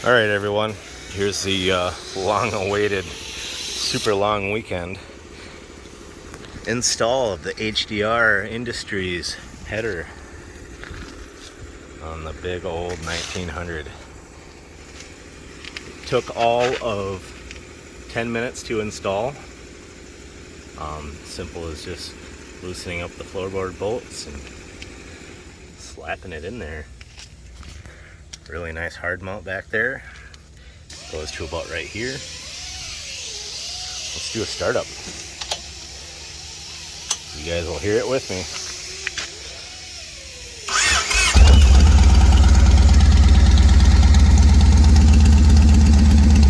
All right, everyone, here's the long-awaited, super long weekend install of the HDR Industries header on the big old 1900. Took all of 10 minutes to install. Simple as just loosening up the floorboard bolts and slapping it in there. Really nice hard mount back there. Goes to about right here. Let's do a startup. You guys will hear it with me.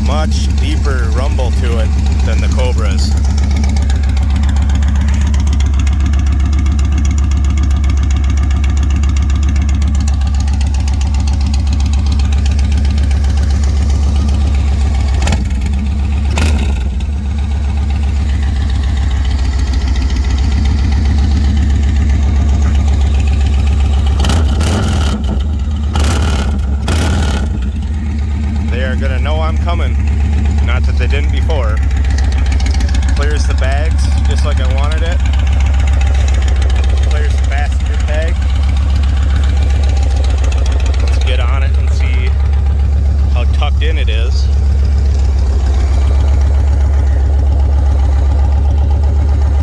Much deeper rumble to it than the Cobras. Gonna know I'm coming, not that they didn't before. Clears the bags just like I wanted it. Clears the passenger tag. Let's get on it and see how tucked in it is.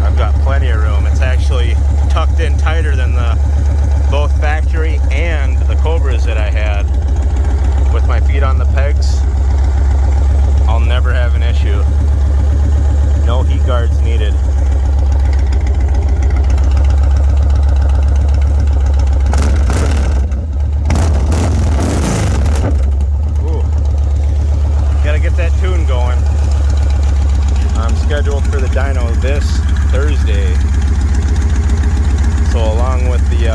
I've got plenty of room. It's actually tucked in tighter than both factory and the Cobras that I had. With my feet on the pegs, I'll never have an issue. No heat guards needed. Ooh, gotta get that tune going. I'm scheduled for the dyno this Thursday. So along with the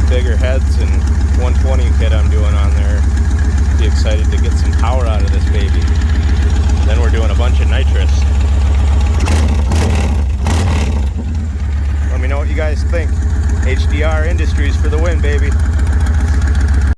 bigger heads and 120 kit I'm doing on there, be excited to get some power out of this baby. Then we're doing a bunch of nitrous. Let me know what you guys think. HDR Industries for the win, baby.